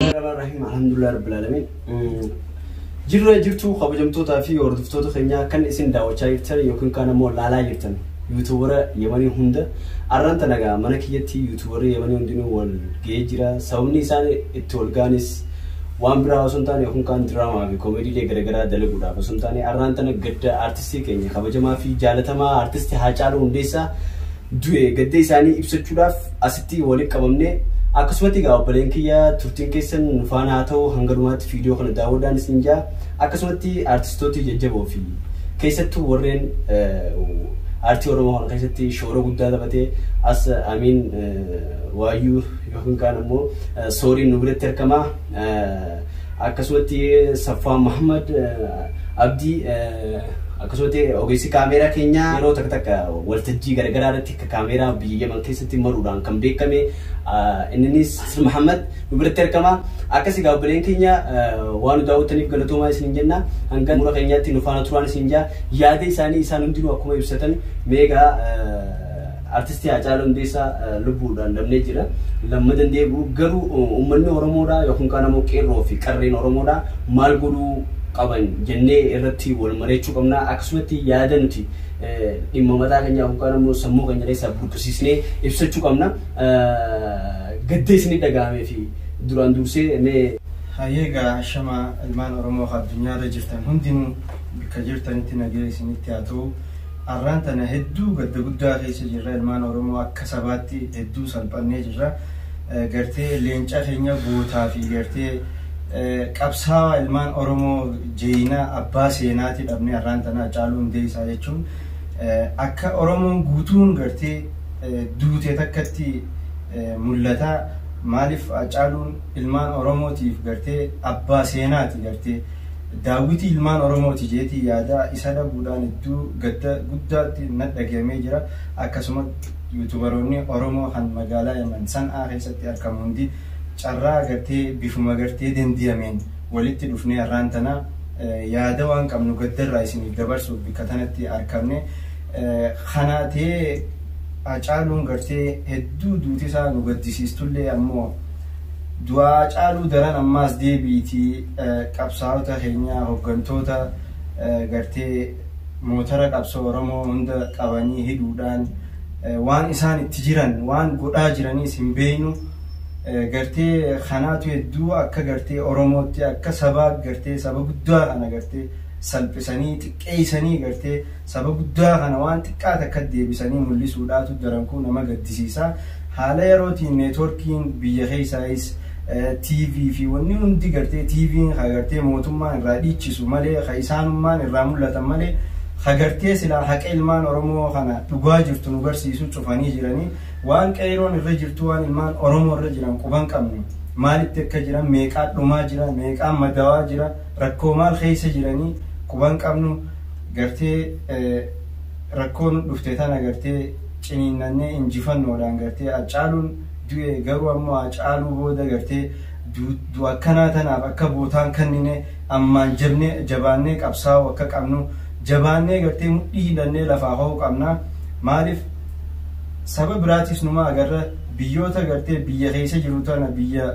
Bismillahirrahmanirrahim. Alhamdulillah rabbil alamin. Jirra jirtu qabajamtoota fi hordoftoota keenya kan isin daawwachaa jirtan yookiin kan ammoo laalaa jirtan YouTuber Yemanii hunda arranta nagaa mana kiyyatti YouTuber Yemanii hundinuu wal ga'ee jira. Sababni isaan itti wal ga'anis waan biraa osoo hin taane yookiin kan diraamaa fi koomeediilee garaagaraa dalaguudhaaf osoo hin taane arranta gadda artistii keenya kabajamaa fi jaalatamaa artistii Haacaaluu Hundeessaa du'e gadda isaanii ibsachuudhaaf asitti waliin qabamne akkasumatti gaabbaleen kiyya turtiin keessan nufaan haa ta'u hanga dhumaatti viidiyoo kana daawwadhaan isin jaa akkasumatti artistoota jajjaboo fi keessattuu warreen aartii Oromoo kana keessatti shoora guddaa taphatee as Amiin Waayyuu yookiin kaan ammoo Sooriin nu biratti argama akkasumatti Saffaa Muhammad Abdii akkasumatti ogeessi kaameeraa keenya yeroo takka waltajjii garaagaraa irratti kaameeraa biyya Yemen keessatti maruudhaan kan beekame innis Muhammad nu biratti argama akkasii gaabbaleen keenya waan daawwataniif galatoomaa isin jenna hanga mura keenyaatti nu faana turaan isin jaa yaada isaanii isaan hundinuu akkuma ibsatan meegaa artistii Haacaaluu Hundeessaa lubbuudhaan dhabnee jira lammadan deebi'u garuu uummanni Oromoodhaa yookiin kaan ammoo qeerroo fi qarreen Oromoodhaa maal godhuu qaban jennee irratti wal mareechuu qabna akkasumatti yaada nuti dhimma mataa keenya yookaan ammoo sammuu keenya keessaa burqisiisnee ibsachuu qabna gadda isin dhagahamee fi duraan dursee mee hayyeegaa shama ilmaan Oromoo addunyaarra jirtan hundinuu bakka jirtanitti nagaa isinitti haa ta'u arraan tana hedduu gadda guddaa keessa jirra ilmaan Oromoo akka sabaatti hedduu salphannee jirra gartee leenca keenya gootaa fi gartee qabsaa ilmaan Oromoo jeeyina abbaa seenaati dhabne arraan tana Haacaaluu Hundeessaa jechuun akka Oromoon guutuun gartee duutee takkatti mul'ata maaliif Haacaaluun ilmaan Oromootiif gartee abbaa seenaati gartee daawwitii ilmaan Oromooti jeetii yaada isa dhabuudhaan hedduu gadda guddaatti nadhagamee jira akkasuma yuutubaroonni Oromoo kan magaalaa Yemen San'aa keessatti argamu hundi carraa gartee bifuma gartee dandiyameen walitti dhufnee arraan tana yaada waan qabnu gaddarraa isiniif dabarsuuf bakka tanatti argamne kanaatee Haacaaluun gartee hedduu duutisaa nu gaddisiistullee ammoo du'a Haacaaluu daran ammaas deebiitii qabsaa'ota keenya hooggantoota gartee mootara qabsoo Oromoo hunda qabanii hidhuudhaan waan isaan itti jiran waan godhaa jiraniis hin beeknu gartee kanaatu hedduu akka gartee Oromootti akka sabaa gartee saba guddaa kana gartee salphisanii xiqqeessanii gartee saba guddaa kana waan xiqqaat akka deebisanii mul'isuudhaatu daran kun nama gaddisiisa haala yerootiin neetworkiin biyya keessaayis TV fi wanni hundi gartee TV'n gartee mootummaan irraa dhiichisu malee isaanummaan irraa mul'atan malee gartee silaa haqa ilmaan Oromoo kana dhugaa jirtu nu barsiisu cufanii jiranii waan qeeroon irra jirtu waan ilmaan Oromoo irra jiran quban qabnu maalitti akka jiran meeqaa dhumaa jira meeqaa madawaa jira rakkoo maal keessa jiranii quban qabnu gartee rakkoon dhufte tana gartee ciniinnannee injifannoodhaan gartee Haacaaluun du'e garuu ammoo Haacaaluu booda gartee du'a akkanaa tanaaf akka bootaan kennine ammaan jabaannee qabsaa'u akka qabnu jabaannee gartee mudhii hidhannee lafaa ho'uu qabna maaliif saba biraatis numa agarra biyyoota gartee biyya keessa jiru tana biyya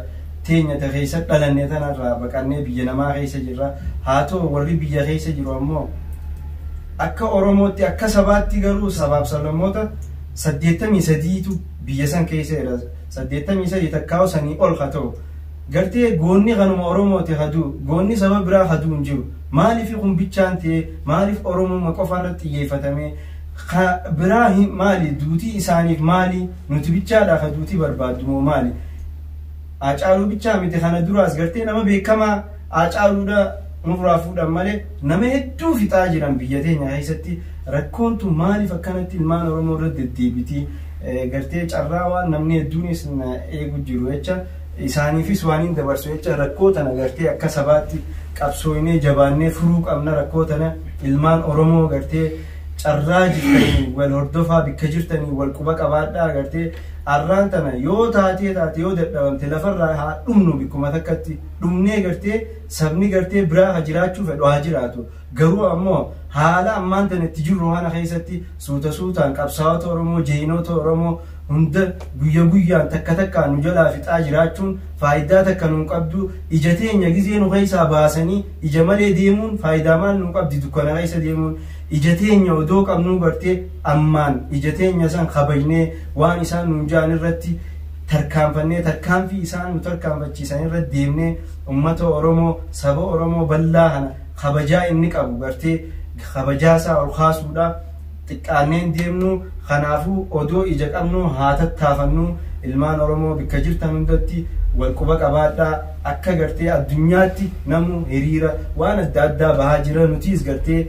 teenya ta keessa dhalannee tanarraa baqannee biyya namaa keessa jirra haa ta'u warri biyya keessa jiru ammoo akka Oromootti akka sabaatti garuu sabaaf sablammoota 83tu biyya san keessa jira 83 takkaa'u sanii ol haa ta'u gartee goonni kanuma Oromooti hadu goonni saba biraa hadu hin jiru maaliif kun bichaan ta'e maaliif Oromoo qofa irratti xiyyeeffatame biraa maali duutii isaaniif maali nuti bichaadha haduutii barbaaddu maali Haacaaluu bichaa miti kana duraas gartee nama beekamaa Haacaaluudha nurraa fuudhan malee nama hedduu fixaa jiran biyya teenya keessatti rakkoon tun maaliif akkanatti ilmaan Oromoo irra deddeebitii gartee carraa waan namni hedduunis eegu jiru jecha isaaniifis waan hin dabarsu jecha rakkoo tana gartee akka sabaatti qabsooynee jabaannee furuu qabna rakkoo tana ilmaan Oromoo gartee carraa jirtanii wal hordofaa bakka jirtanii wal quba qabaadhaa gartee arraan tana yoo taatee yoo dadhabamte lafarraa haa dhumnu bikkuma takkatti dhumnee gartee sabni gartee biraa jiraachuu fedhu haa jiraatu garuu ammoo haala ammaan tana itti jirru waan keessatti suuta suutaan qabsaa'ota Oromoo jeeyinoota Oromoo hunda guyya guyyaan takka takkaan nu jalaa fixaa jiraachuun faayidaa takka nu qabdu ija teenya gizee nu keessaa baasanii ija malee deemuun faayidaa maal nu qabdi dukkana keessa deemuun ija teenya odoo qabnuu gartee ammaan ija teenya san kabajnee waan isaan nu jaan irratti tarkaanfannee tarkaanfii isaan nu tarkaanfachiisan irratti deemnee ummata Oromoo saba Oromoo bal'aa kana kabajaa inni qabu gartee kabajaasaa ol kaasuudha xiqqaanneen deemnu kanaafuu odoo ija qabnu haa tattaafannu ilmaan Oromoo bikka jirtan hundatti wal quba qabaadhaa akka gartee addunyaatti namu hiriira waan adda addaa bahaa jira nutiis gartee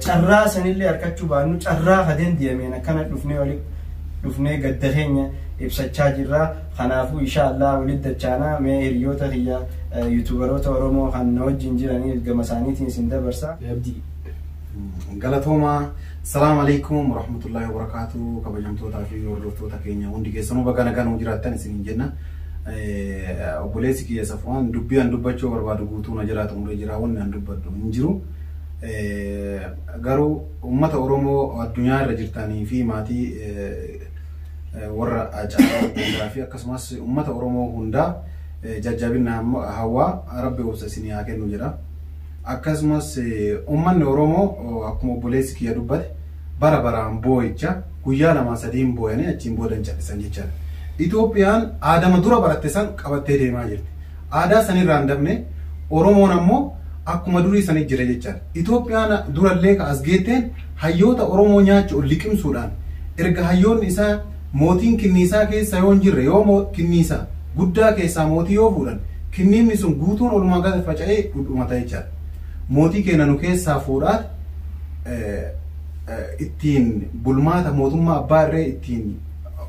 carraa sanillee harkachuu baannu carraa hadeen deemeen akkana dhufnee gadda keenya ibsachaa jirra kanaafuu inshallah walitti dachaanaa mee hiriyoota kiyya yuutuubaroota Oromoo kan na wajjin jiranii gama isaaniitiin isin dabarsa. Galatooma. Assalamu alaikum warahmatullahi wabarakatuh. Kabajamtoota fi hordoftoota keenya hundi keessanuu bakka nagaan jiraattan isin jenna. Obboleessi kiyya Safwaan dubbii an dubbachuu barbaadu guutuu na jiraatu muree jira wanni an dubbadhu hin jiru. Garuu uummata Oromoo addunyaa irra jirtanii fi maatii warra caalaa fi akkasumas uummata Oromoo hundaa jajjabina hawaa Rabbi obsa isinii haa kennu jedha. Akkasumas uummanni Oromoo akkuma obboleessi kiyya dubbate bara baraan boo'icha guyyaa lama sadiin boo'anii achiin boodan callisan jechaadha. Itoophiyaan aadama dura baratte san qabattee deemaa jirti. Aadaa sanirraa hin dabne Oromoon ammoo akkuma durii sanit jira jechaadha. Itoophiyaan durallee ka as geetteen hayyoota Oromoo nyaachu ol liqimsuudhaan erga hayyoonni isaa mootiin kinniisaa keessa yoo hin jirre yoo kinniisaa guddaa keessaa mootii yoo fuudhan kinniimni sun guutuun olumaa gadi faca'ee dhudhumata jechaadha. Mootii keenya nu keessaa fuudhaat ittiin bulmaata mootummaa abbaa irree ittiin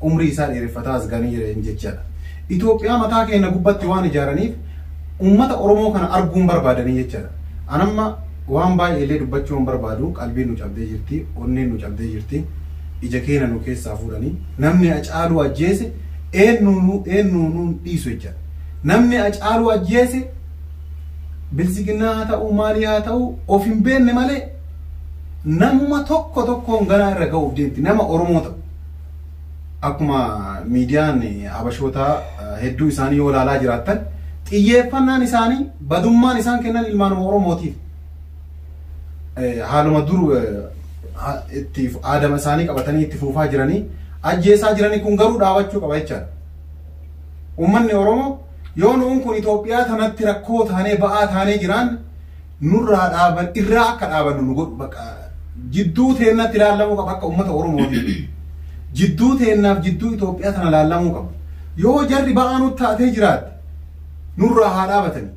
umrii isaa dheereffataa as ganii jiran jechaadha. Itoophiyaa mataa keenya gubbatti waan ijaaraniif uummata Oromoo kana arguun barbaadanii jechaadha. Anamma waan baay'eellee dubbachuu hin barbaadu qalbiin nu cabdee jirti onneen nu cabdee jirti ija keenya nu keessaa fuudhanii namni Hacaaluu ajjeese eenyuun dhiisu jechaadha. Namni Hacaaluu ajjeese bilisiginaa haa ta'u maalii haa ta'u of hin beenne malee nama tokkoon ganaa irra ga'uuf deemti nama Oromoo ta'u. Akkuma miidiyaan Habashootaa hedduu isaanii yoo ilaalaa jiraattan xiyyeeffannaan isaanii badummaan isaan kennan ilmaanuma Oromootiif. Haaluma dur itti aadama isaanii qabatanii itti fuufaa jiranii ajjeesaa jiranii kun garuu dhaabachuu qaba jechaadha. Uummanni Oromoo yoo nuun kun Itoophiyaa tanatti rakkoo taanee ba'aa taanee jiraan nurraa dhaaban irraa akka dhaabannu nu godhu bakka jidduu teennatti ilaalamuu qaba akka uummata Oromootiif. Jidduu teennaaf jidduu Itoophiyaa tana ilaalamuu qaba. Yoo jarri ba'aa nutti taatee jiraatte nurraa haa dhaabatanii.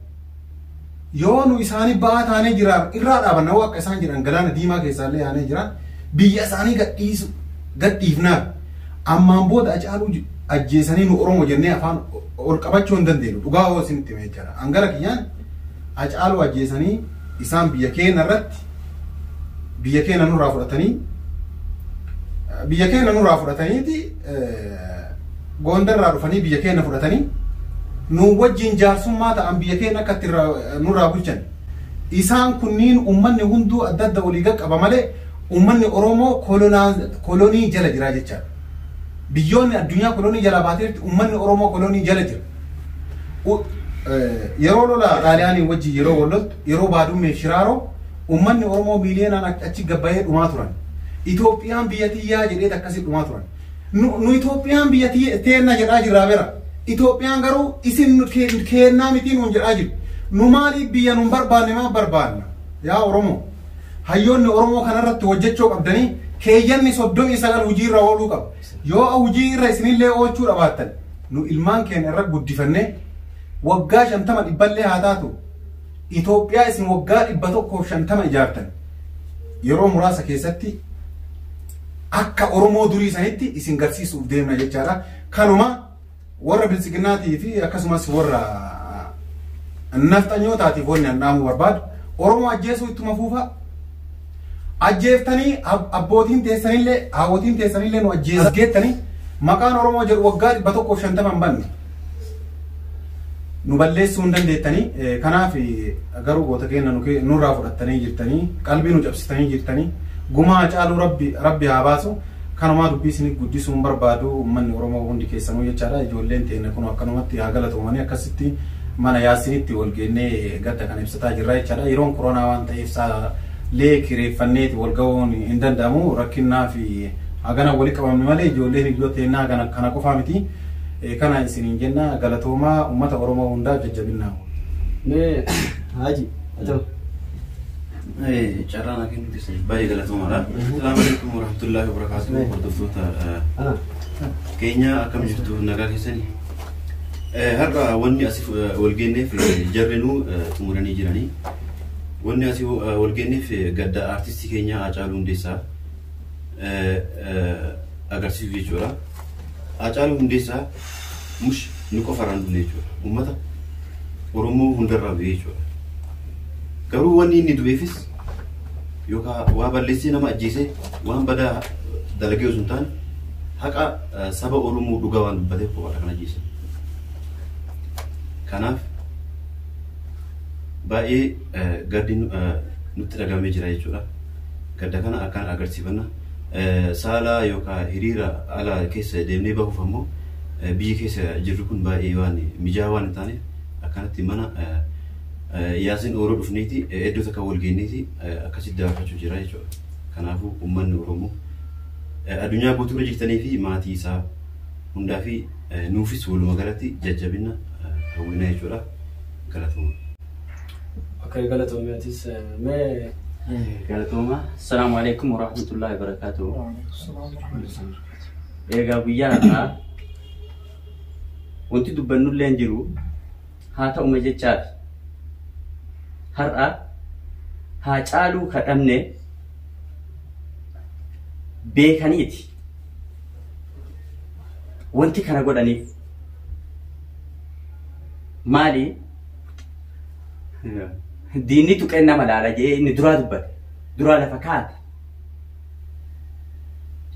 Yoo nu isaanii ba'aa taanee jiraan irraa dhaabanna akka isaan jiran galaana diimaa keessaallee yaanee jiraan biyya isaanii gadhiifnaaf ammaan booda Hacaaluu ajjeesanii nu Oromoo jennee afaan ol qabachuu hin dandeenyu dhugaa hoo isinitti himee jira. Hangara kiyyaan Hacaaluu ajjeesanii isaan biyya keenya irratti biyya keenya nurraa fudhataniiti Gondarraa dhufanii biyya keenya fudhatanii nu wajjin jaarsummaa ta'an biyya keenya akka itti nurraa bulchan. Isaan kunniin uummanni hunduu adda adda walii qaba malee uummanni Oromoo kolonii jala jira jechaadha. Biyyoonni addunyaa kolonii jala baateetti uummanni Oromoo kolonii jala jira. Yeroo lola Xaaliyaanii wajjin yeroo walloltu yeroo Baadummeef Shiraaroo uummanni Oromoo miiliyoonaan achi gabbayee dhumaa turan. Itoophiyaan biyya tiyyaa jedhee akkasii dhumaa turan. Nu Itoophiyaan biyya teenna jedhaa jirraa bira. Itoophiyaan garuu isin keennaa mitiin nuun jedhaa jiru. Nu maaliif biyya nuun barbaanne maa barbaanna? Yaa Oromoo. Hayyoonni Oromoo kanarratti hojjechuu qabdanii keeyyanni 39 hojiirra ooluu qaba. Yoo hojii irra isinillee oolchuu dhabaattan nu ilmaan keenya irra guddifannee waggaa 50 dhibballee haa taatu Itoophiyaa isin waggaa 150 ijaartan yeroo muraasa keessatti akka Oromoo durii sanitti isin garsiisuuf deemna jechaadha. Kanuma warra bilisiginnaatii fi akkasumas warra nafxanyootaatiif wanni handhaamuu barbaadu Oromoo ajjeesuu ittuma fuufa. Ajjeeftanii abbootiin teessanillee haawwotiin teessanillee nu ajjeesgeettanii maqaan Oromoo jedhu waggaa 150 hin banne nu balleessuu hin dandeettanii. Kanaaf garuu goota keenya nurraa fudhattanii jirtanii qalbii nu cabsitanii jirtanii gumaa Hacaaluu rabbi haa baasu. kanumaa dubbii isin guddisuun barbaadu uummanni Oromoo hundi keessanuu jechaadha ijoolleen teenya kun akkanumatti haa galatoomanii akkasitti mana yaasinitti wal geennee gadda kan ibsataa jirra jechaadha yeroon koronaa waan ta'eef lee kireeffanneeti wal ga'uun hin danda'amu rakkinnaa fi hagana walii qabamne malee ijoolleen iddoo teennaa kana qofaa miti kana isiniin jenna galatoomaa uummata Oromoo hundaa jajjabinnaa. Mee Haji atoo carraan akin baay'ee galatoomaadha. Assalaamu alaykum warahmatullaahi wabarakaatuh. Hordoftoota keenya akkam jirtu nagaa keessanii. Har'a wanni asii wal geenneef jarrinuu xumuranii jiranii. Wanni asii wal geenneef gadda artistii keenya Haacaaluu Hundeessaa agarsiisu jechuudha. Haacaaluu Hundeessaa mush ni qofarraan dhufne jechuudha. Uummata Oromoo hundarraa bu'ee jechuudha. Garuu wanni inni du'eefis yookaan waa balleessee nama ajjeesee waan badaa dalagee osoo hin taane haqa saba Oromoo dhugaa waan dubbateef qofaadha kan ajjeese. Kanaaf baay'ee gaddi nutti dhagamee jira jechuudha. Gadda kana akkaan agarsiifanna. Saalaa yookaan hiriira ala keessa deemnee bahuuf ammoo biyyi keessa jirru kun baay'ee waan mijaa'aa waan hin taaneef akkanatti mana yaasin Oromoo dhufneeti iddoo takka wal geenneeti akkasitti daawwachuu jira jechuudha. Kanaafuu uummanni Oromoo addunyaa guutuu jirtanii fi maatii isaa hundaa fi nuufis walumaa galatti jajjabina hawwina jechuudha. Galatooma. Okay, galatoomatis mee galatooma. Assalaamu alaykum warahmatullaahi wabarakaatuh. Egaa guyyaa har'aa wanti dubbannullee hin jiru haa ta'uma jechaadha. Har'a Haacaaluu kadhamne beekaniiti wanti kana godhaniif maali diinni tuqeen nama laala jee inni duraa dubbate duraa lafa kaate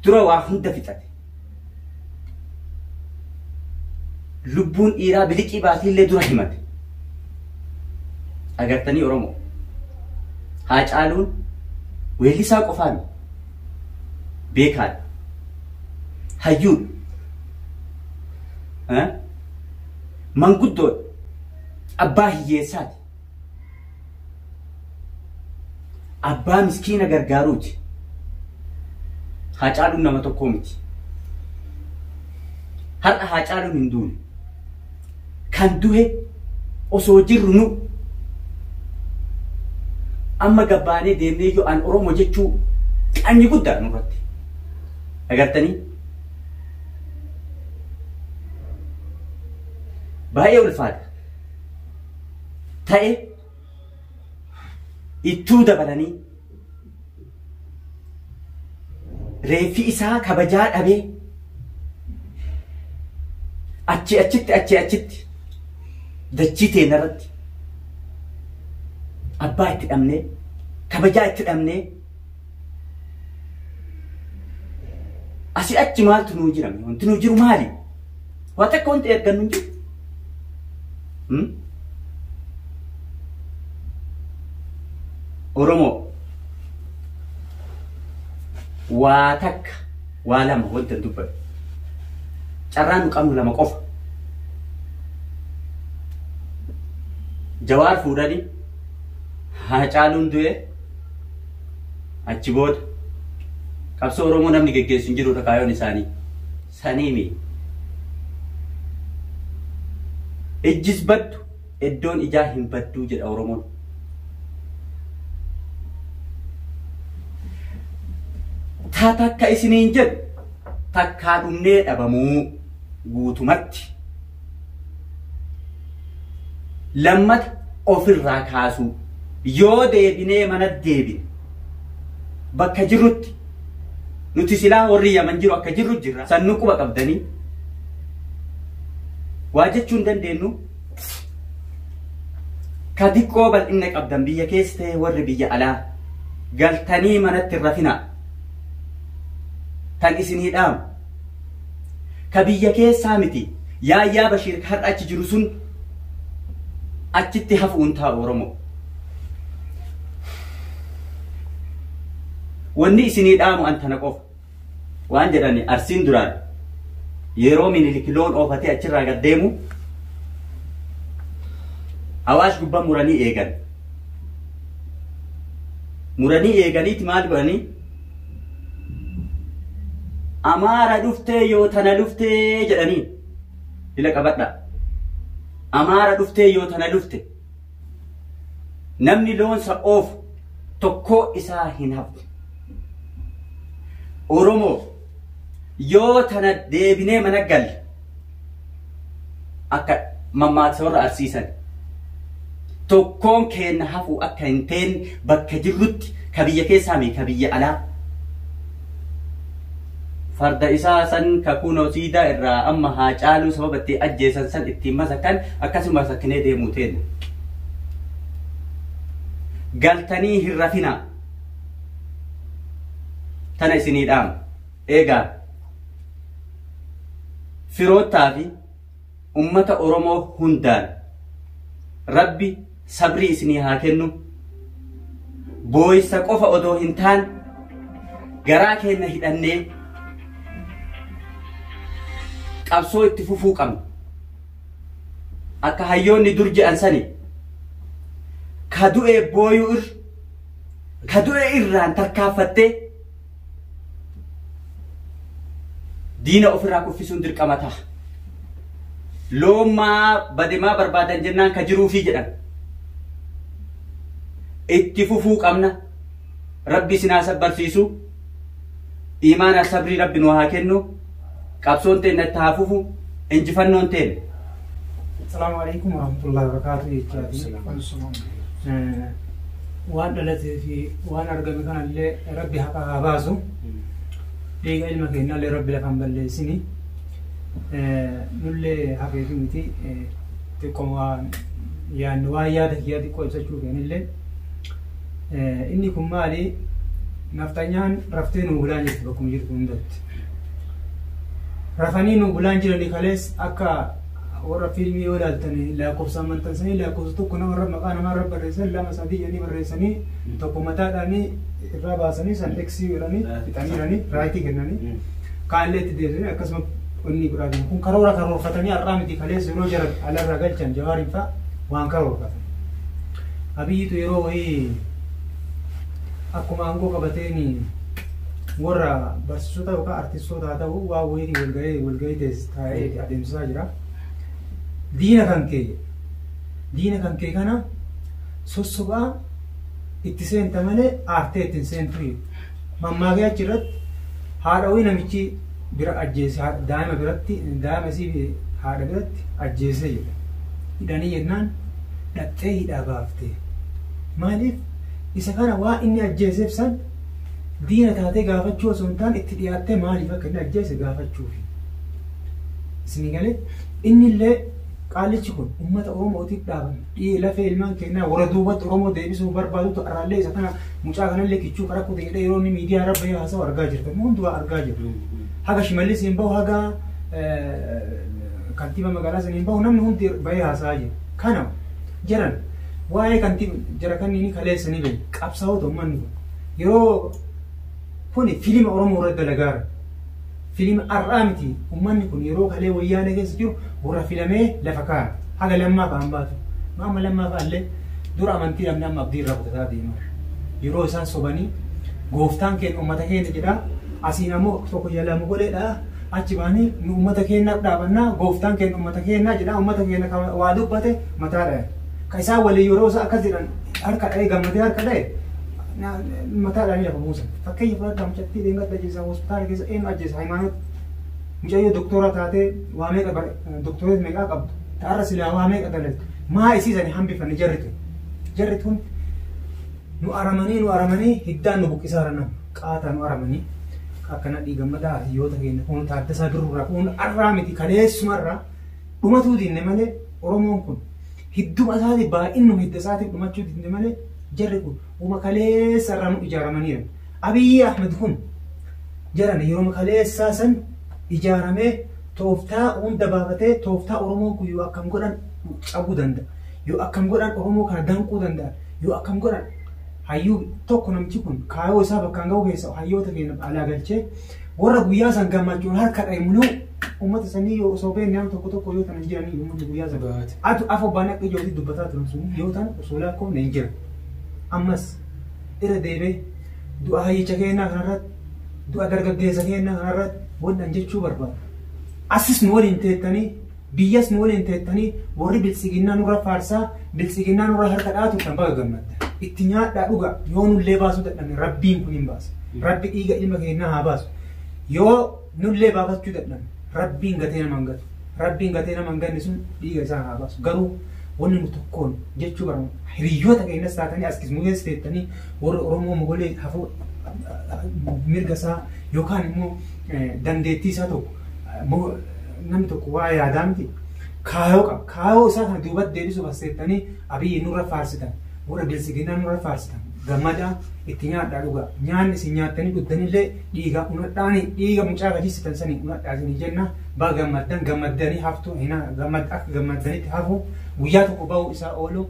dura waa hunda fixate lubbuun dhiiraa biliqii baatiillee dura himate agartanii Oromoo Haacaaluun weellisaa qofaan beekaadha hayyuun manguddoodha abbaa hiyyeessaati abbaa miskiina gargaaruuti Haacaaluun nama tokkoo miti har'a Haacaaluun hin duune kan duhe osoo jirru nu amma gabbaanee deemnee yoo an Oromoo jechuu qanyi guddaa nurratti agartanii baay'ee ulfaata ta'e ittuu dabalanii reeffi isaa kabajaa dhabee achitti dachii teenarratti abbaa itti dhabnee kabajaa itti dhabnee asii achi maaltu nuu jirame wanti nuu jiru maali waa takka wanti ergannu hin jiru Oromoo waa takka waa lama wanta dubbatu carraan nu qabnu lama qofa Jawaar fuudhanii Haacaaluun du'e achi booda qabsoo Oromoo namni geggeessu hin jirudha kaayoon isaanii saniimi ijjis baddu iddoon ijaa hin badduu jedha Oromoon taa takka isiniin jedhu takkaa dhumnee dhabamuu guutumatti lammata ofirraa kaasuu yoo deebinee mana deebine bakka jirrutti nuti silaa warri Yaman jiru akka jirru jirra sannu quba qabdanii waa jechuun dandeenyu ka diqqoo bal'inna qabdan biyya keessa ta'e warri biyya alaa galtanii manatti rafinaa tan isinii dhaamu ka biyya keessaa miti yaayyaa Bashiir har'a achi jiru sun achitti hafuun taa'u Oromoo wanni isinii dhaamu an tana qofa waan jedhani Arsiin duraan yeroo Minilik loon oofatee achirraa gad deemu Awaash gubbaa muranii eegan. Muranii eeganiiti maal godhanii Amaara dhuftee yoo tana dhuftee jedhanii ila qabadha. Amaara dhuftee yoo tana dhufte namni loonsa oofu tokkoo isaa hin hafne. Oromoo yoo tana deebinee mana galle akka mammaaksa warra Arsiisan tokkoon keenya hafu akka hin ta'in bakka jirrutti ka biyya keessaa mi ka biyya alaa farda isaa san ka kunoo siidaa irraa amma haa caaluu sababatti ajjeesan san ittiin masakan akkasuma sakkinee deemuu teenya. Galtanii hin rafinaa tana isinii dhaama. Eegaa firoottaa fi ummata Oromoo hundaan Rabbi sabrii isinii haa kennu. Booysa qofa odoo hin taan garaa keenya hidhannee qabsoo itti fufuu qabna. Akka hayyoonni dur jedhan sani ka du'e booyuu ka du'e irraan tarkaanfattee diina ofirraa kuffisuun dirqama ta'a. Loommaa bademaa barbaadan jennaan ka jiruufi jedhan. Itti fufuu qabna. Rabbi isinaa sabbarsiisu. Imaana sabrii Rabbi nu haa kennu. Qabsoon teenya itti haa fufu. Injifannoon teenya. Assalaamu alaikum warahmatullahi wabarakatuh. Waan dhalatee fi waan argame kanallee Rabbi haqa haa baasu. Dhiiga ilma keenyallee Rabbi lafaan balleessini. Nullee hafeefi miti xiqqoo waan yaadnu waan yaada kiyyaa xiqqoo ibsachuu keenillee inni kun maali naftanyaan raftee nu bulaan jirti bakkuma jirtu hundatti. Rafanii nu bulaan jiranii kalees akka warra fiilmii yoo ilaaltanii lakkoofsa amantansanii lakkoofsa tokko namarra maqaa namarra barreessan lama sadii jedhanii barreessanii tokko mataadhaanii irraa baasanii san eeksii godhanii fixanii jiranii raayitii kennanii kaallee itti deebisanii akkasuma inni guraatiin kun karoora karoorfatanii har'aa miti kalees yeroo jara alarraa galchan Jawaariin fa'a waan karoorfatan. Abiyyiitu yeroo wayii akkuma aangoo qabateen warra barsiisota yookaan artistoota haa ta'u waa wayiitii walgahii taa'ee adeemsisaa jira. Diina kan kee kana sossobaa itti seenta malee aartee ittiin seentu mammaakee achirratti haadha wayii namichi bira ajjeese daa'ima biratti daa'ima isii haadha biratti ajjeesee jedha. Hidhanii jennaan dhattee hidhaa baaftee maaliif isa kana waa inni ajjeeseef san diina taatee gaafachuu osoo hin taane itti dhiyaattee maaliif akka inni ajjeese gaafachuufi. Isinii galee innillee qaalichi kun ummata Oromootiif dhaaban lafee ilmaan keenyaa warra duubatti Oromoo deebisuu barbaadutu araallee isa kana mucaa kanallee kichuu qarakuu ta'edha yeroo inni miidiyaa irra bahee haasa'u argaa jirtan hundumaa argaa jirtu. Haga Shimallis hin bahu haga kantiiba magaalaa sanii hin bahu namni hundi bahee haasa'aa jira. Kana jiran waa'ee kantiiba jara kanneen kaleessanii bahe qabsaa'ota uummanni kun yeroo kuni fiilima Oromoo irratti dalagaara. Fiilima har'aa miti uummanni kun yeroo kalee wayyaanee keessa jiru warra filamee lafa kaa'an haga lammaa fa'aan baatu. Maama lammaa fa'allee dura amantii dhabne amma abdii irraa kutataa deemaa. Yeroo isaan sobanii gooftaan keenya uummata keenya jedhaa asiin ammoo tokko jalaa mugoleedhaa achi baanii nu uummata keenyaaf dhaabannaa gooftaan keenya uummata keenyaa jedhaa uummata keenya waa dubbate mataadhaan. Ka isaan waliin yeroo isaa akkas jedhan harka dha'ee gammadee harka dha'e mataadhaan lafa buusan. Fakkeenya fudhadhaa mucattii deemaa ajjeesaa hospitaala keessa eenyu ajjeesa Hayimaanoot mucayyoo doktora taatee waa meeqa bare doktoreet meeqaa qabdu ta'arra silaa waa meeqa dalatu maa isiisanii hambifanne jarri tun nu aramanii hiddaan nu buqqisaa nama qaataa nu aramanii akkana dhiigammadaa hiyyoota keenya kun Taaddasaa Birruurraa kun arraa miti kaleessumarraa dhumatuu dinne malee Oromoon kun hidduma isaatiif baay'innu hidda isaatiif dhumachuu dinne malee jarri kun uma kaleessarraa nu ijaaramaniira. Abiyyi Ahmed kun jaran yeroo kaleessaa san ijaaramee tooftaa hunda baafatee tooftaa Oromoo kun yoo akkam godhan cabuu danda'a. Yoo akkam godhan Oromoo kana danquu danda'a. Yoo akkam godhan hayyuu tokko namichi kun kaayoo isaa bakkaan ga'u keessa hayyoota keenya alaa galchee warra guyyaa san gammachuun harka dhaymuluu ummata sanii yoo soobeen nama tokko yoo tanan jiranii uummanni guyyaa san atu afoo baan akka ijoollee dubbataa turan sun yoo tan osoo lakkoo ne jira ammas irra deebee du'a hayyicha kennaa kanarratti du'a dargaggeessa kennaa kanarratti wannan jechuu barbaada asis nu waliin teettanii biyyas nu waliin teettanii warri bilisiginnaa nurra faarsaa bilisiginnaa nurra harka dhaatu kan baga gammadda itti nyaadhaa dhuga yoo nullee baasuu dadhabne rabbiin kun hin baasa rabbi dhiiga ilma keenyaa haa baasu yoo nullee baafachuu dadhabne rabbiin gatee nama hangatu rabbiin gatee nama hanganni sun dhiiga isaa haa baasu garuu wanni nu tokkoon jechuu barbaada hiriyoota keenyas taatanii askis mugees teettanii warri Oromoo mogolee hafuu mirga isaa yookaan immoo dandeettii isaa tokko namni tokko waa yaadaa miti kaayoo qaba kaayoo isaa kana duubatti deebisuu baseettanii abiyyi nurra faarsitan warra bilisiginnaa nurra faarsitan gammadaa itti nyaadhaa dhugaa nyaanni isin nyaattanii dhugdanillee dhiiga unadhaanii dhiiga mucaa gajiisitan sanii unadhaasanii jenna baa gammaddanii haftu akka gammaddanitti hafu guyyaa tokko bahuu isaa oolu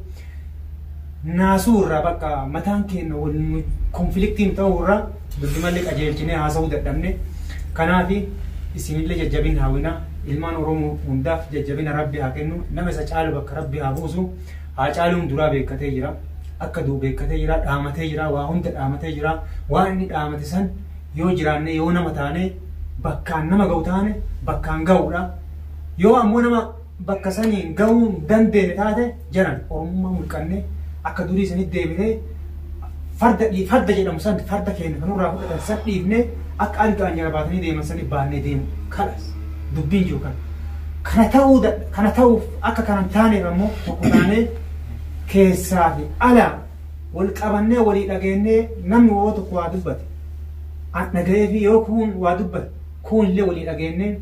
naasuu irraa bakka mataan keenya waliin konfliktiin ta'uu irraa dubbimallee qajeelchinee haasa'uu dadhabne kanaafi isinillee jajjabina hawwina ilmaan Oromoo hundaaf jajjabina rabbi haa kennu nama isa caalu bakka rabbi haa buusu haa caaluun duraa beekatee jira akka duu beekatee jira dhaamatee jira waa hunda dhaamatee jira waan inni dhaamate san yoo jiraanne yoo nama taane bakkaan nama ga'u taane bakkaan ga'uudha yoo ammoo nama bakka saniin ga'uu dandeenye taate jiran Oromummaa mulqanne akka durii sanitti deebinee farda jedhamu san farda keenya kanurraa fudhatan san dhiifnee akka algaan jara baatanii deeman sani baannee deemu kanas dubbiin jiru kana ta'uuf akka kanan taaneef ammoo tokko taanee keessaa fi alaa wal qabannee walii dhageenyee namni woo tokko waa dubbate dhaga'ee fi yoo kuun waa dubbate kuunillee walii dhageenyee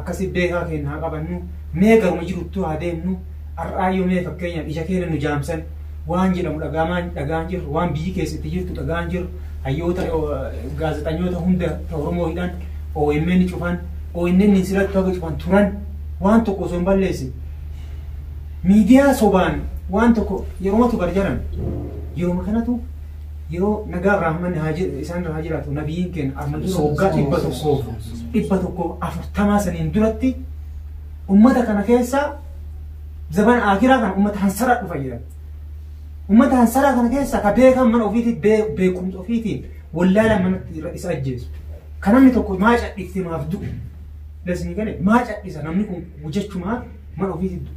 akkasii beekaa keenya haa qabannu mee garuma jiruttuu haa deemnu har'aayyoo mee fakkeenyaaf ija keenya nu jaamsan waan jedhamu dhagaan jirru waan biyyi keessatti jirtu dhagaan jirru hayyoota gaazexanyoota hunda Oromoo hidhan OMN cufan ONN sirratti haga cufan turan waan tokko osoo hin balleessin miidiyaa sobaan waan tokko yeroomatu garjaran yeroo kanatu yeroo nagaa rahmanni isaan irraa jiraatu nabiyyiin keenya armadura waggaa 140 saniin duratti ummata kana keessa zaman akiraa kan ummata hansaraa dhufa jiran ummata hansaraa kana keessa ka beekan mana ofiitiin beekumsa ofiitiin wallaala manatti isa ajjeesu kan namni tokko maa cadhifte maaf du'u lesni gane maa cadhisa namni kun hojjechumaa mana ofiitiin du'u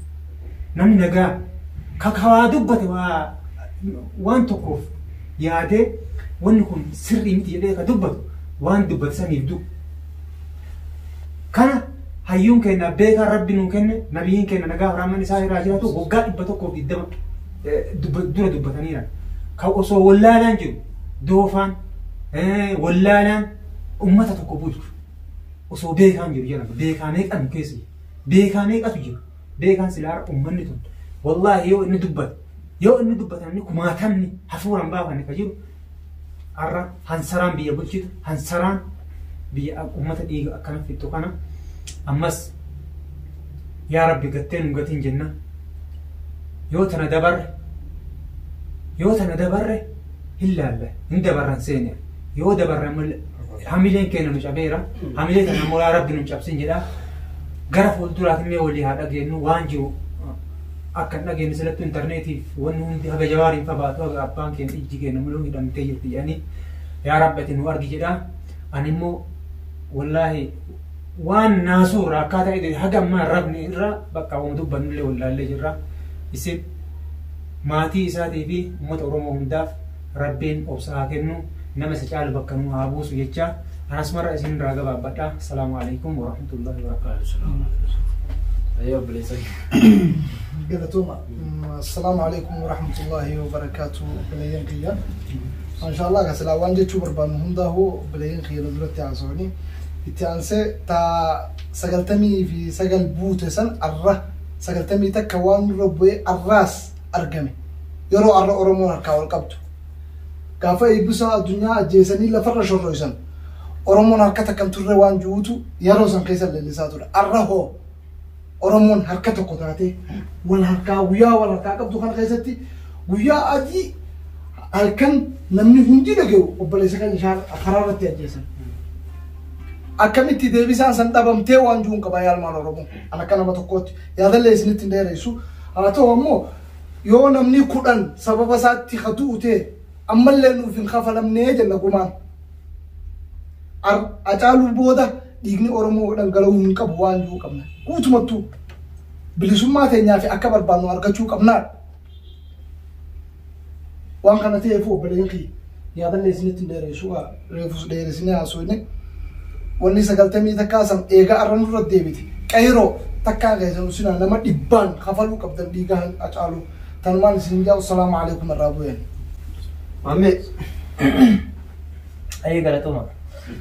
namni nagaa kakawaa dubbate waan tokkoof yaadee wanni kun sirrii miti jedhee ka dubbatu waan dubbate saniif du'u kana hayyuun keenya beekaa rabbi nuu kenne nabiyyiin keenya nagaa rahman isaa irraa jiraatu waggaa 120 dura dubbataniira ka osoo wallaalaan jiru doofaan wallaalaan ummata tokko bulchu osoo beekaan jiru jedhama beekaa meeqatu keessa beekaa meeqatu jiru beekaan silaa ummanni tun wallahi yoo inni dubbatanni kumaatamni hafuuraan baafanne ka jiru har'a hansaraan biyya bulchitu hansaraan biyya ummata dhiiga akkana fixu kana ammas yaa rabbi gattee nu gatiin jenna yoo tana dabarre hillaalla hin dabarran seene yoo dabarre hamileen keenya nu cabeera hamilee kana ammoo yaa rabbi nu cabsin jedha gara fuulduraatillee walii haa dhageenyu waan jiru akka dhageenyu silatti intarneetiif wanni hundi haga jawaariin fabaatu haga abbaan keenya ijji keenya muluu hidhamtee jirti jedhanii yaa rabbi ati nu argi jedha ani immoo wallaahi waan naasuurraa akkaataa idee haga ammaa rabni irraa bakka waan dubbannullee wallaallee jirra isin maatii isaatii fi uummata Oromoo hundaaf rabbiin obsa haa kennu nama isa caalu bakka nu haa buusu jecha anas marra isin irraa gabaabbadha assalaamu alaikum warahmatullahi wabarakatuh ayo bilisa قلتوما السلام عليكم ورحمة الله وبركاته بلين قيا إن شاء الله كسلا وانجي تشوفر بانهم ده هو بلين قيا نزلت عزوني التانسة تا سجلتمي في سجل بوتسن الره سجلتمي تكوان ربوي الراس أرجمي يرو الر أورمون هركاول قبته كافة يبصا الدنيا جيسني لفرش الرئيسن أورمون هركتا كم ترى وان جوتو يرو سن قيسر للساتور الرهو أورمون هركتا قطعتي والهركا ويا والهركا قبضو خان قيستي ويا أجي هالكن نمني هندي لجو وبليس كان شهر قرارة تجيسن akkamitti deebisaan san dhabamtee waan juun qaba yaalmaan Oromoo ana kana nama tokkotti yaadallee isinitti hin dheeressu haa ta'u ammoo yoo namni 10 sababa isaatti haduute ammallee nuuf hin kafalamnee jenna gumaan acaaluu booda dhiigni Oromoo dhangala'uu hin qabu waan juu qabna guutumattuu bilisummaa teenyaa fi akka barbaannu argachuu qabnaa waan kana ta'eef obboleeyyan yaadallee isinitti hin dheeressu reefus dheeressinee haasofne wanni 90 takkaasan eegaa arran dura deebite qayroo takkaa geessan sina nama dhibbaan kafaluu qabdan dhiigaan acaaluu tanumaan isin jaa'u salaamu alaikum irraa bu'een Mame. Ayi galatuma.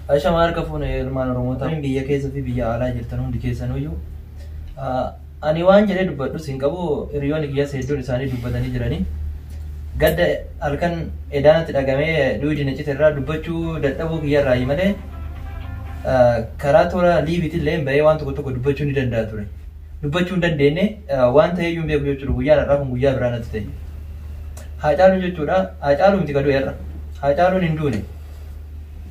Aisha marka fuune ilmaan Oromoota biyya keessa fi biyya alaa jirtan hundi keessaniyyuu ani waan jedhee dubbadhu siin qabu hiriyoonni kiyya hedduun isaanii dubbatanii jiranii gadda halkan edaanatti dhagamee duudina cite irraa dubbachuu dadhabuu kiyya irraa malee karaa toora liibiitillee bahee waan tokko dubbachuu ni danda'a ture. Dubbachuu hin dandeenye waan ta'eeyyuu hin beeku jechuudha guyyaa har'aa kun guyyaa biraa natti ta'e. Haacaaluun jechuudha haacaaluun miti gaduu irra haacaaluun hin duune.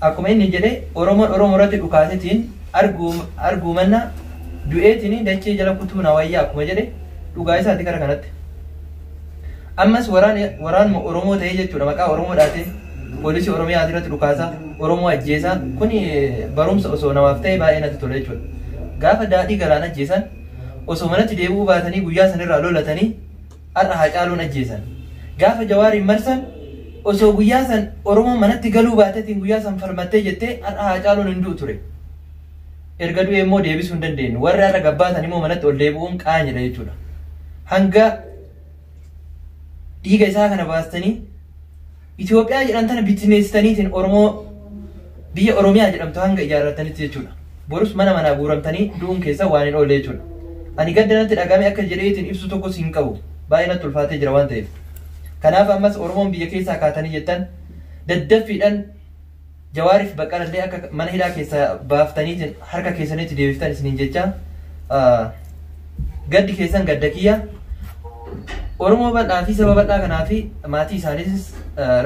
Akkuma inni jedhe Oromoon Oromoo irratti dhukaasetiin arguumanna du'eetiin dachee jala kutuu na wayyaa akkuma jedhe dhugaa isaati kara kanatti. Ammas waraanuma Oromoo ta'ee jechuudha maqaa Oromoo dhaatee poolisii Oromiyaa irratti dhukaasaa Oromoo ajjeesaa kun barumsa osoo namaaf ta'e baay'ee natti tola jechuudha. Gaafa daadhii galaan ajjeesan osoo manatti deebi'uu baatanii guyyaa sanirraa lolatanii har'a haacaaluun ajjeesan. Gaafa jawaariin marsan osoo guyyaa san Oromoo manatti galuu baatetiin guyyaa san falmattee jettee har'a haacaaluun hin du'u ture. Erga du'e immoo deebisuu hin dandeenyu. Warri har'a gabbaatan immoo manatti ol deebi'uun qaanidha jechuudha. Hanga dhiiga isaa kana baastanii Itoophiyaa jedhan tana bittineessitaniitiin Oromoo biyya Oromiyaa jedhamtu hanga ijaarratanitti jechuudha. Borus mana guuramtanii du'uun keessa waan hin oolle jechuudha. Ani gadda natti dhagame akka jedheetiin ibsu tokkos hin qabu. Baay'ee natti ulfaatee jira waan ta'eef. Kanaaf ammas Oromoon biyya keessaa kaatanii jettan daddaffiidhaan jawaariif baqqalallee akka mana hidhaa keessaa baaftaniitiin harka keessanitti deebiftan isiniin jecha gaddi keessan gadda kiyya. Oromoo bal'aa fi saba bal'aa kanaa fi maatii isaaniis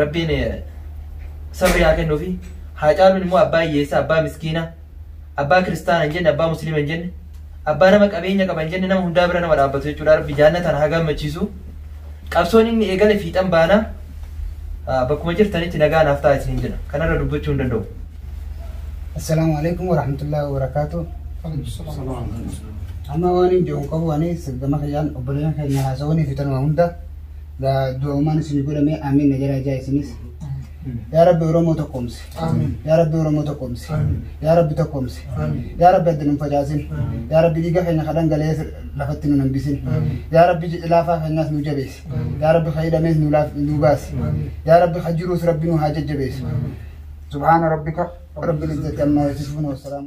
rabbiin sabri haa kennuu fi haacaaluun immoo abbaa hiyyeessaa abbaa miskiina abbaa kiristaana hin jenne abbaa musliima hin jenne abbaa nama qabeenya qaba hin jenne nama hundaa bira nama dhaabbatu jechuudha rabbi jaannatan haa gammachiisu. Qabsoon inni eegale fiixan baana bakkuma jirtanitti nagaa naaf ta'a isin jedha kanarra dubbachuu hin danda'u. Assalaamu alaikum wa rahmatullahi wa barakatuh. Amma waan hin jiru qabu waan gama kayyaan obboleeyyan keenya haasawanii fi tanuma hunda du'umaan isin godhame amiin na jala jaa isinis. يا رب ورمو تقومسي يا رب ورمو تقومسي يا رب تقومسي يا رب بدنا مفجازين يا رب ديجا حين خدان قليس لفتنا نبيسين يا رب لافا الناس نجبيس يا رب خير ميز نوباس يا رب خجروس ربنا حاجة جبيس سبحان ربك رب العزة عما يصفون والسلام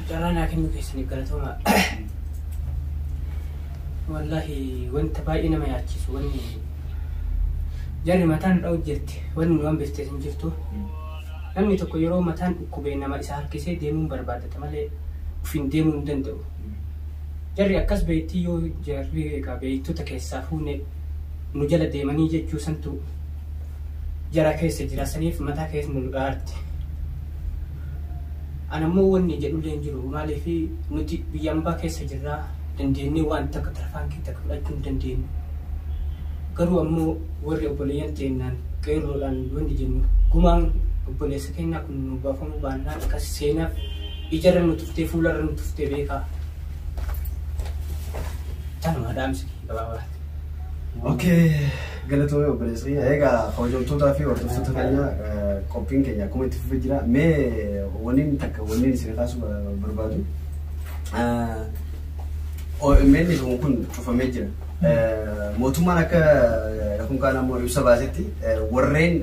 جارانا كم كيسني قالتوما والله وانت باينا ما يعكس واني جاني متان او جرت واني وان بفتيسن جرتو namni tokko yeroo mataan dhukkubee nama isa harkisee deemuun barbaadata malee ufin deemuu hin danda'u. Jarri akkas beektii yoo jarri egaa beektota keessaa fuune nu jala deemanii jechuu santu jara keessa jiraasaniif mataa keessa nu gaarti. Anammoo wanni jedhullee hin jiru maaliif nuti biyya ambaa keessa jirraa dandeenyee waan takka tarfaan keessa fudhachuu hin dandeenyu. Garuu ammoo warri obboleeyyan teennaan qeerroodhaan wanni jennu gumaan obboleessa keenya kun nu baafamuu baannaan akkas seenaaf ijarra nu tuftee fuularra nu tuftee beekaa. Tanuma dhaamsi gabaabaati. Okay, galatoomi obboleessi. Egaa hojjetootaa fi hordoftoota keenya qophiin keenya akkuma itti fufee jira. Mee wanni takka wanni isin kaasuu barbaadu. OMN kun cufamee jira. Mootummaan akka kun kaan ammoo ibsa baasetti warreen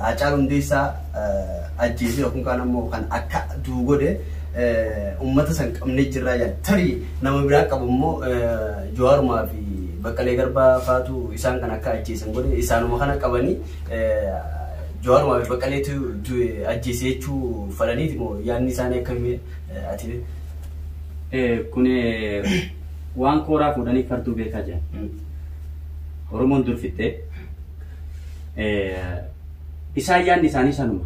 Hacaaluu Hundeessaa ajjeesee kun kaan ammoo kan akka duugode uummata san qabnee jirraa jedha. Tarii nama biraa qabu immoo Jawaarumaa fi Baqqalee Garbaa faatu isaan kan akka ajjeesan godhe isaanuma kana qabanii Jawaarumaa fi Baqqaleetu ajjeesee jechuu fedhaniiti moo yaadni isaanii akkamii ati? Kun waan kooraa fuudhanii farduu beekaa jiran. Oromoon durfittee isaan yaadni isaanii sanuma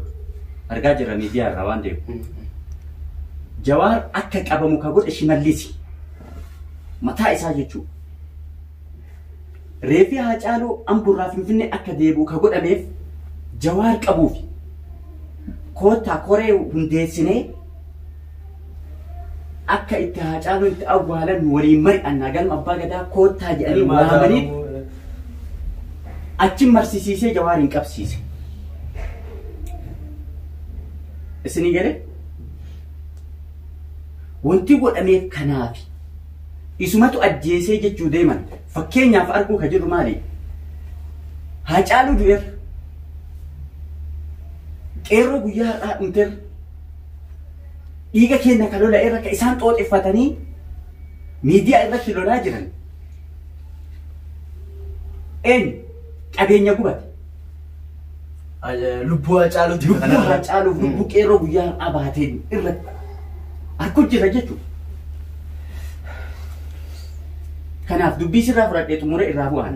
argaa jirra miidiyaa irraa waan deemu. Jawaar akka qabamu ka godhe Shimallisi mataa isaa jechuudha. Reefi Haacaaluu Amburraa Finfinnee akka deebi'u ka godhameef Jawaar qabuufi koottaa koree hundeessinee akka itti Haacaaluu itti awwaalan waliin mari'annaa galma abbaa gadaa koottaa jedhanii waamanii achi marsisiisee Jawaariin qabsiise. Isinii galee wanti godhameef kanaafi isumatu ajjeesee jechuu deeman fakkeenyaaf arguu ka jirru maali? Haacaaluu du'eer qeerroo guyyaa har'aa dhumteer dhiiga keenya ka lola irra ka isaan xooxeffatanii miidiyaa irratti lolaa jiran eenyu qabeenya gubate lubbuu Haacaaluuti lubbuu Haacaaluuf lubbuu qeerroo guyyaa har'aa baateen irratti arkuu jira jechuudha. Kanaaf dubbii sirraa fudhadhee xumura irraa bu'an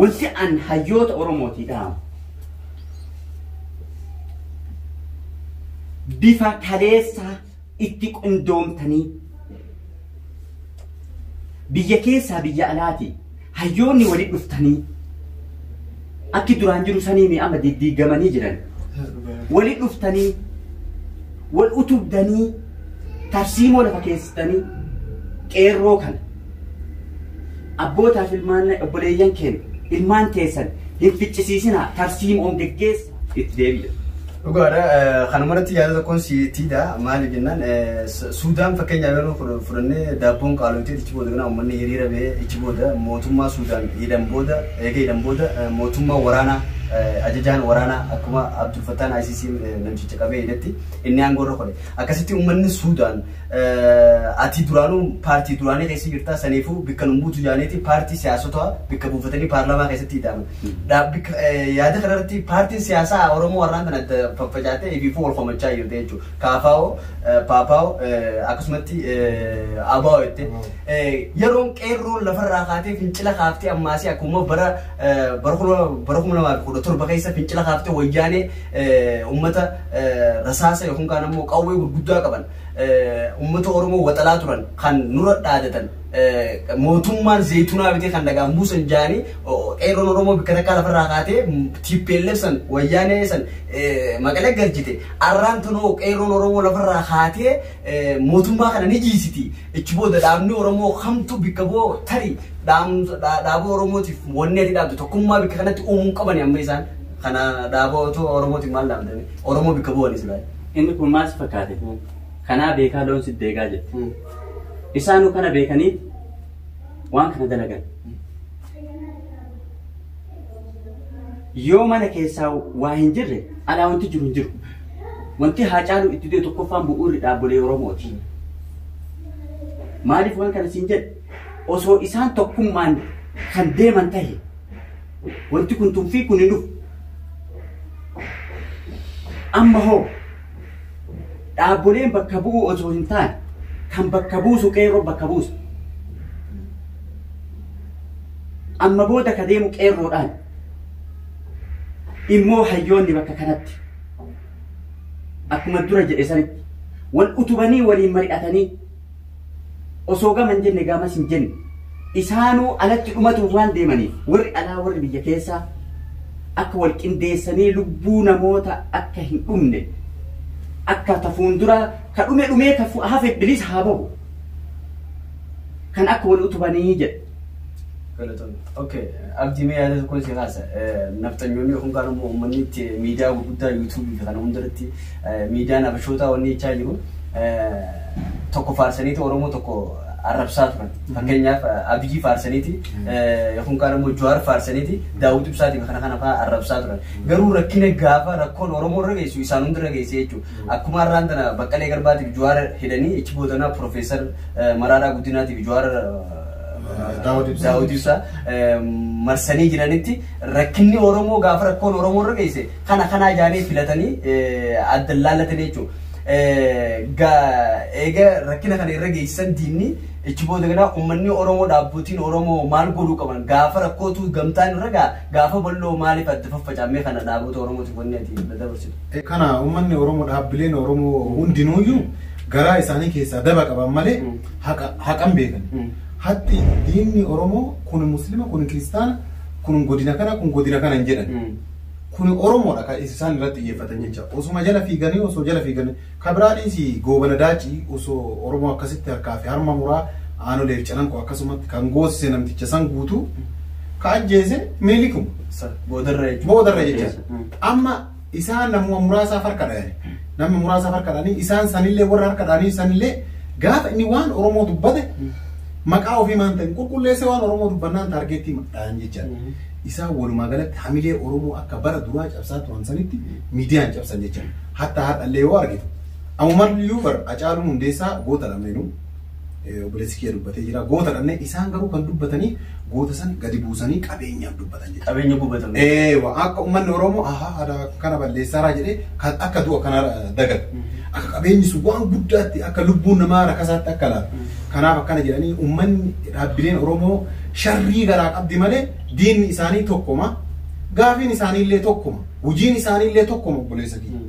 wanti an hayyoota Oromootii dhaamu bifa kaleessaa itti qindoomtanii biyya keessaa biyya alaatii hayyoonni walitti dhuftanii akki duraan jiru sanii amma diddiigamanii jiran walitti dhuftanii wal utubdanii tarsiimoo lafa keessanii qeerroo kana abbootaaf ilmaan obboleeyyan keenya ilmaan teessan hin ficcisiisinaa tarsiimoon geggeessa itti deebi'a. Dhugaadha kanumarratti yaada tokkoon siitiidha maali jennaan Suudaan fakkeenyaaf yeroo fudhannee daabboon qaalomtee ichi booda kana uummanni hiriira ba'ee ichi booda mootummaa Suudaan hidhan booda eega hidhan booda mootummaa waraanaa ajajaan waraanaa akkuma Abdul Fattah ICC namticha qabee hidhatti inni aangoorra qole akkasitti uummanni Suudaan ati duraanuu paartii duraanii keessa jirtaa saniifuu bikka numbuutu jaaneeti paartii siyaasotaa bikka buufatanii paarlaamaa keessatti hidhaman yaada kanarratti paartiin siyaasaa Oromoo warraan kana faffacaatee eebiifuu wal komachaa jirte jechuudha. Kaafaa'oo, Paapaa'oo akkasumatti Abaa'oo jettee yeroon qeerroon lafarraa kaatee fincila kaaftee ammaasii akkuma bara 2017 keessa fincila kaaftee wayyaanee uummata rasaasa yookaan kaan ammoo qawwee gurguddaa qaban uummata Oromoo waxalaa turan kan nurra dhaadatan mootummaan zaytunaa bitee kan dhagaan buusan jaanii qeerroon Oromoo bikka takkaa lafarraa kaatee TPLF san wayyaanee san maqalee galchite arraan tunoo qeerroon Oromoo lafarraa kaatee mootummaa kana ni jiisiti ichi booda dhaabni Oromoo kamtu bikka boo tari dhaaboo Oromootiif wanni ati dhaabdu tokkummaa bikka kanatti uumuun qabani amma isaan kana dhaaboo Oromootiif maal dhaabdani Oromoo bikka bu'anis laay. Inni kun maal fakkaate? Kanaa beekaa loon si deegaa jette. Isaanuu kana beekanii waan kana dalagan. Yoo mana keessaa waa hin jirre alaa wanti jiru hin jiru. Wanti Haacaaluu itti ta'e tokkoffaan bu'uurri dhaabbilee Oromooti. Maaliif waan kana siin jedhe osoo isaan tokkummaan kan deeman tahe wanti kun tunfii kun hin dhufu. Amma hoo dhaabbileen bakka bu'uu osoo hin taane kan bakka buusu qeerroo bakka buusu. Amma booda ka deemu qeerroodhaan immoo hayyoonni bakka kanatti akkuma dura jedhe sanitti wal utubanii waliin mari'atanii osoo gaman jenne gamas hin jenne isaanuu alatti dhumatuuf waan deemaniif warri alaa warri biyya keessaa akka wal qindeessanii lubbuu namoota akka hin dhumne akka tafuun dura ka dhumee ka hafe bilis haa bahu kan akka wal utubanii jedhe. Okay, abdii mee yaada tokkoon si kaasa naftanyoonni yookaan kan uummanni miidiyaa gurguddaa yuutuubii fi kana hundarratti miidiyaan abashootaa wanni jechaa jiru tokko faarsaniiti Oromoo tokko arrabsaa turan fakkeenyaaf Abiyyi faarsaniiti yookaan kan immoo Jawaar faarsaniiti Daawud Ibsaatii kana kana fa'aa arrabsaa turan garuu rakkina gaafa rakkoon Oromoo irra geessu isaan hunda irra geesse jechuudha akkuma har'aan tana Baqqalee Garbaatiif Jawaar hidhanii ichi boodanaa Profeesar Maraaraa Guddinaatiif Jawaar Daawud Ibsaa marsanii jiranitti rakkinni Oromoo gaafa rakkoon Oromoo irra geesse kana jaanii filatanii adda laallatanii jechuudha. eega rakkina kana irra geessisan diinni ichi booda ganaa uummanni Oromoo dhaabbotiin Oromoo maal godhuu qaban gaafa rakkootu gamtaan irra gaafa bal'oo maaliif adda faffacamee kana dhaabota Oromootiif wanni ati dabarsitu. Kana uummanni Oromoo dhaabbileen Oromoo hundinuuyyuu garaa isaanii keessaa daba qaban malee haqan beekan. Hatti diinni Oromoo kun Muslima kun Kiristaana kun godina kana hin jedhan. Kun Oromoodha kan isaan irratti xiyyeeffatan jecha. Osuma jala fiiganii osoo jala fiiganii kabiraadhiis goobana daacii osoo Oromoo akkasitti harkaa fi harma muraa aanoleef calanqoo akkasumatti kan goosise namticha san guutuu ka ajjeese miilikum boodarra jecha. Amma isaan namuma muraasaaf harka dhayani. Namni muraasaaf harka dhayanii isaan sanillee warra harka dhayanii sanillee gaafa inni waan Oromoo dubbate maqaa ofii maan ta'in qulqulleessee waan Oromoo dubbannaan taargeettii dhayan jecha. Isaan walumaa galatti hamilee Oromoo akka bara duraa cabsaa turan sanitti miidiyaan cabsan jecha. Hatta haadhallee yoo argitu. Ammumallee bar Hacaaluu Hundeessaa goota lameenuu obboleessi kiyya dubbatee jira. Goota dhabnee isaan garuu kan dubbatanii goota san gadi buusanii qabeenyaaf dubbatan jecha. Qabeenya gubatan. Akka uummanni Oromoo kana balleessaraa jedhee akka du'a kana dagatu. Akka qabeenyi sun waan guddaatti akka lubbuun namaa rakkasaatti akka laatu. Kanaaf akkana jedhanii uummanni dhaabbileen Oromoo sharrii garaa qabdi malee diinni isaanii tokkuma gaafiin isaaniillee tokkuma hojiin isaaniillee tokkuma obboleessa kiyya.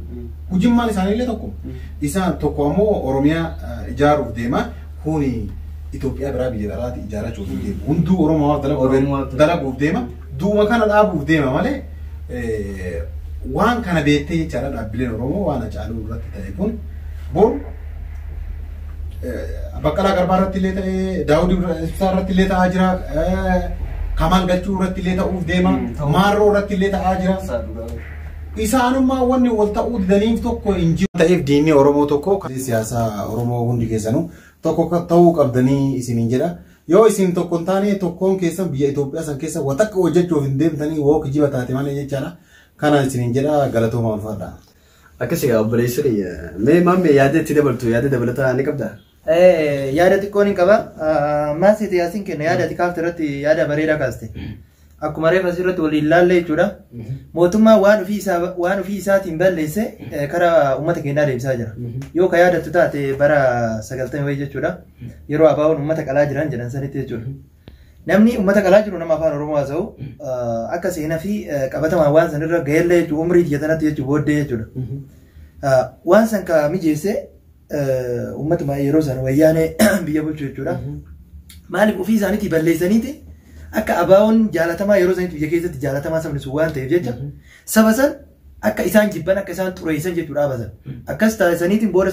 Hujimmaan isaaniillee tokkuma. Isaan tokko ammoo Oromiyaa ijaaruuf deema kuni Itoophiyaa biraa biyya biraatti ijaarachuuf deema. Hunduu Oromoo dalaguuf deema. Duuma kana dhaabuuf deema malee waan kana beektee jechaadha dhaabbileen Oromoo waan Hacaaluu irratti ta'e kun bor Baqqalaa Garbaa irratti illee ta'ee Daawud Ibsaa irratti illee ta'aa jira. Kamaal Galchuu irratti illee ta'uuf deema. Maarroo irratti illee ta'aa jira. Isaanummaa wanni wal ta'uu didaniif tokko hin jiru. Ta'eef diinni Oromoo tokko siyaasa Oromoo hundi keessanuu tokko ta'uu qabdanii isiniin jedha. Yoo isin tokko hin taane tokkoon keessan biyya Itoophiyaa san keessa watakka hojjechuuf hin deemtanii woo kijiba taate malee jechaadha. Kana isiniin jedha galatooma ulfaadha. Akkasii obboleessi kiyya mee maammee yaada itti dabaltu yaada dabalataa ni qabdaa? Yaada xiqqoo ni qaba. Maasiiti yaasiin kenna yaada ati kaafte irratti yaada bareedaa kaaste. Akkuma reefa asirratti waliin ilaalle jechuudha. Mootummaa waan ofii isaatiin balleesse karaa uummata keenyaa deebisaa jira. Yoo ka yaadattu taate bara 90 wayii jechuudha. Yeroo abaawoon uummata qalaa jiran jedhan sanitti jechuudha. Namni uummata qalaa jiru nama afaan Oromoo haasa'u akka seenaa fi qabatamaa waan sanirra gahee jechuudha umrii xiyyatanatti jechuudha booddee jechuudha. Waan san ka mijeesse uummatuma yeroo sana wayyaanee biyya bulchu jechuudha. Maaliif ofii isaaniitii balleessaniiti akka abaawoon jaalatamaa yeroo sanitti biyya keessatti jaalatamaa sabni sun waan ta'eef jecha saba san akka isaan jibban akka isaan xureessan jechuudha dhaabasan. Akkas taasisaniitiin booda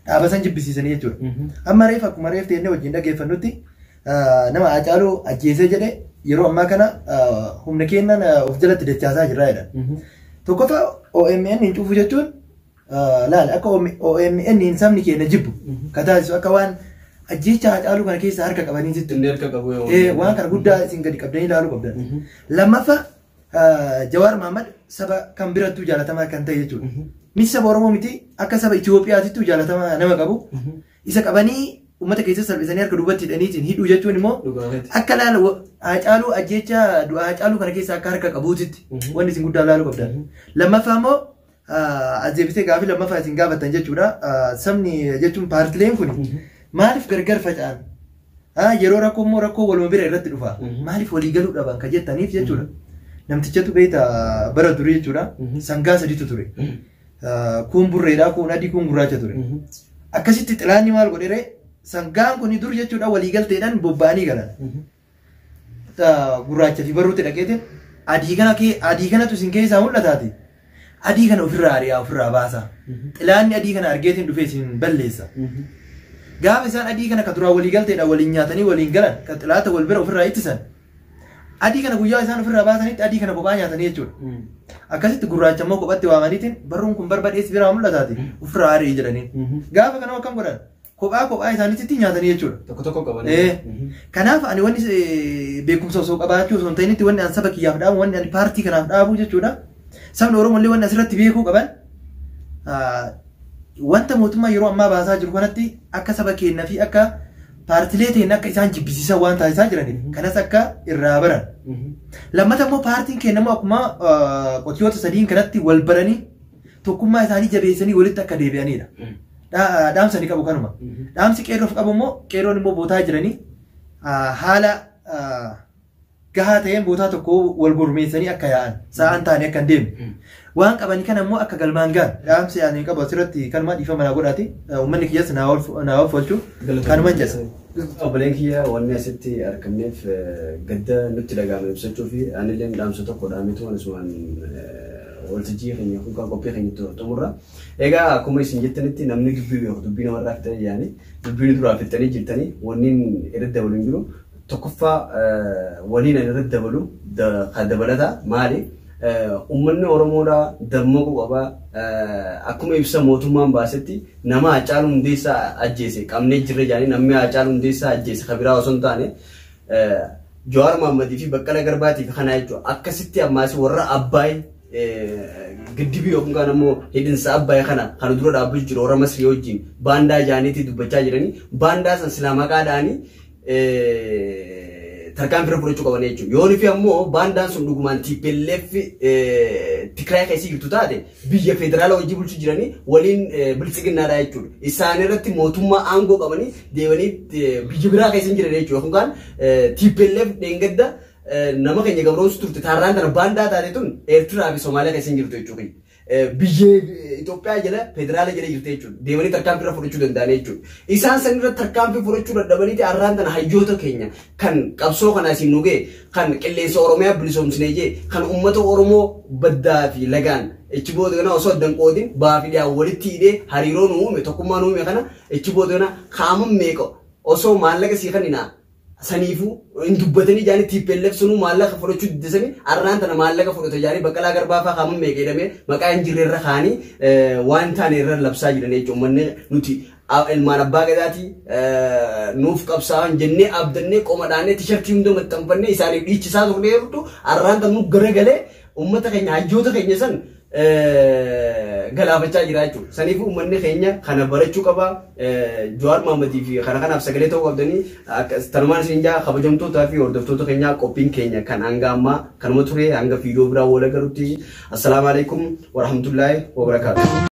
dhaabasan jibbisiisanii jechuudha. Amma reef akkuma reef teennee wajjin dhageeffannutti nama Hacaaluu ajjeesee jedhe yeroo ammaa kana humna keennan of jalatti dachaasaa jirraa jedhan. Tokkoffaa OMN hin cufu jechuun laal akka OMN hin sabni keenya jibbu ka taasisu akka waan ajjecha Hacaaluu kana keessa harka qabanii jirtu. Waan kana guddaa isin gadi qabdanii ilaaluu qabdan. Lammaffaa Jawaar Mahmad saba kan birattuu jaalatamaa kan ta'e jechuudha. Miti saba Oromoo miti akka saba Itoophiyaatittuu jaalatamaa nama qabu. Isa qabanii uummata keessa salphisanii harka duubatti hidhaniitiin hidhuu jechuun immoo akka laala Hacaaluu ajjecha du'a Hacaaluu kana keessa akka harka qabuutitti wanni isin guddaa ilaaluu qabdan. Lammaffaa immoo azebitee gaafii lammaffaa isin gaafattan jechuudha. Sabni jechuun paartileen kun maaliif gargar faca'an? Yeroo rakkoo immoo rakkoo waluma bira irratti dhufa. Maaliif walii galuu dhaban ka jettaniif jechuudha. Namtichatu beekta bara durii jechuudha. Sangaa sadiitu ture. Kun burreedhaa, kun adii, kun gurraacha ture. Akkasitti xilaanni maal godhere sangaan kun dur jechuudha walii galteedhaan bobba'anii galan. Gurraacha fi barruutti dhaqeetiin adii kanatu isin keessaa mul'ataati. Adii kana ofirraa ari'aa ofirraa baasa. Xilaanni adii kana argeetiin dhufee isin balleessa. Gaafa isaan adii kana ka duraa walii galteedhaan waliin nyaatanii waliin galan ka xilaata wal bira ofirraa ittisan. Adii kana guyyaa isaan ofirraa baasanitti adii kana kophaa nyaatanii jechuudha. Akkasitti gurraacha immoo kophatti waamaniitiin barruun kun barbadheessi biraa mul'ataati ofirraa ari'ii jedhaniin. Gaafa kana akkam godhan kophaa isaaniitti nyaatanii jechuudha. Tokko tokko qabanii. Kanaaf ani wanni beekumsa osoo qabaachuu osoo hin ta'initti wanni ani saba kiyyaaf dhaabu wanni ani paartii kanaaf dhaabu jechuudha. Sabni Oromoo illee wanni asirratti beekuu qaban wanta mootummaa yeroo ammaa baasaa jiru kanatti akka saba keenyaa fi akka paartilee ta'een akka isaan jibbisiisan waan taasisaa jiraniif kanas akka irraa baran. Lammata immoo paartiin kennamu akkuma qotiyoota sadiin kanatti wal baranii tokkummaa isaanii jabeessanii walitti akka deebi'anidha. dhaamsa ni qabu kanuma. Dhaamsi qeerroof qabu immoo qeerroon immoo bootaa jiranii haala gahaa ta'een bootaa tokko wal gurmeessanii akka yaa'an sa'aan taane akka hin deemne. Waan qabanii kana immoo akka galmaan gaan dhaamsi ani qabu asirratti kanuma dhiifama naa godhaati. Uummanni kiyyas naa oolfachuu kanuma jedha. Obboleen kiyya wanni asitti argamneef gadda nutti dhagahame ibsachuu fi anillee dhaamsa tokko dhaamitu asumaan waltajjii keenya kun qophii keenya xumurra. Egaa akkuma isin jettanitti namni dubbii beeku dubbii namarraa fitanii yaani dubbii duraa fittanii jirtanii wanniin irratti dabalu hin jiru. Tokkoffaa waliin irratti dabalu dabalataa maali? Uummanni Oromoodhaa dammaquu qaba. Akkuma ibsa mootummaan baasetti nama Hacaaluu Hundeessaa ajjeese qabnee jirre jedhanii namni Hacaaluu Hundeessaa ajjeese kan biraa osoo hin taane Jawaar Mohammadii fi Baqqalaa Garbaatii fi kana jechuudha. Akkasitti ammaas warra Abbaay giddibii yookaan ammoo hidhinsa Abbaay kana kan dura dhaabbisu jiru warra Masrii wajjin baandaa jaaniitii dubbachaa jiranii baandaa san silaa maqaadhaanii tarkaan bira fudhachuu qaban jechuudha. Yoon fi ammoo baandaan sun dhugumaan TPLF Tigraay keessi jirtu taate biyya federaala wajjin bulchuu jiranii waliin bilchiginnaadha jechuudha. Isaan irratti mootummaa aangoo qabanii deemanii biyya biraa keessa hin jiran jechuudha. Yookaan TPLF dheengadda nama keenya gabroonsu turte taarraan tana baandaa taate tun Eertiraa fi Somaaliyaa keessa hin jirtu jechuudha. Biyya Itoophiyaa jala federaala jala jirte jechuudha. Deemanii tarkaanfii irra fudhachuu danda'an jechuudha. Isaan san irra tarkaanfii fudhachuu dadhabanii har'aan tana hayyoota keenya kan qabsoo kana isin nugee kan qilleensa Oromiyaa bilisoomsine jee kan uummata Oromoo baddaa fi lagaan ichi booda kana osoo addan qoodin baafii dhiyaa walitti hidhee hariiroo nu uume tokkummaa nu uume kana ichi booda kana kaamun meeqa osoo maallaqa sii kaninaa saniifu in dubbatanii jaanii TPLF sunu maallaqa fudhachuu diddisanii har'aan tana maallaqa fudhata jaanii Baqqalaa Garbaa fa'aa kaamun meeqa jedhamee maqaa hin jirre irra kaanii waan taane irra labsaa jiran jechuudha. Uummanni nuti ilmaan abbaa gadaatii nuuf qabsaa'an jennee abdannee qomadhaanee tishartii hunda maxxanfannee isaaniif dhiichisaa turre yeroo har'aan tana nu garagalee uummata keenya hayyoota keenya san galaafachaa jira jechuudha. Saniif uummanni keenya kana barachuu qaba. Jawaar Mohammadii fi kana kanaaf sagalee ta'uu qabdanii tanumaan isin jaa kabajamtootaa fi hordoftoota keenyaa qophiin keenya kan hanga ammaa kanuma ture hanga viidiyoo biraa wal agarutti. Assalaamu alaikum wa rahmatullaahi wa barakaatuh.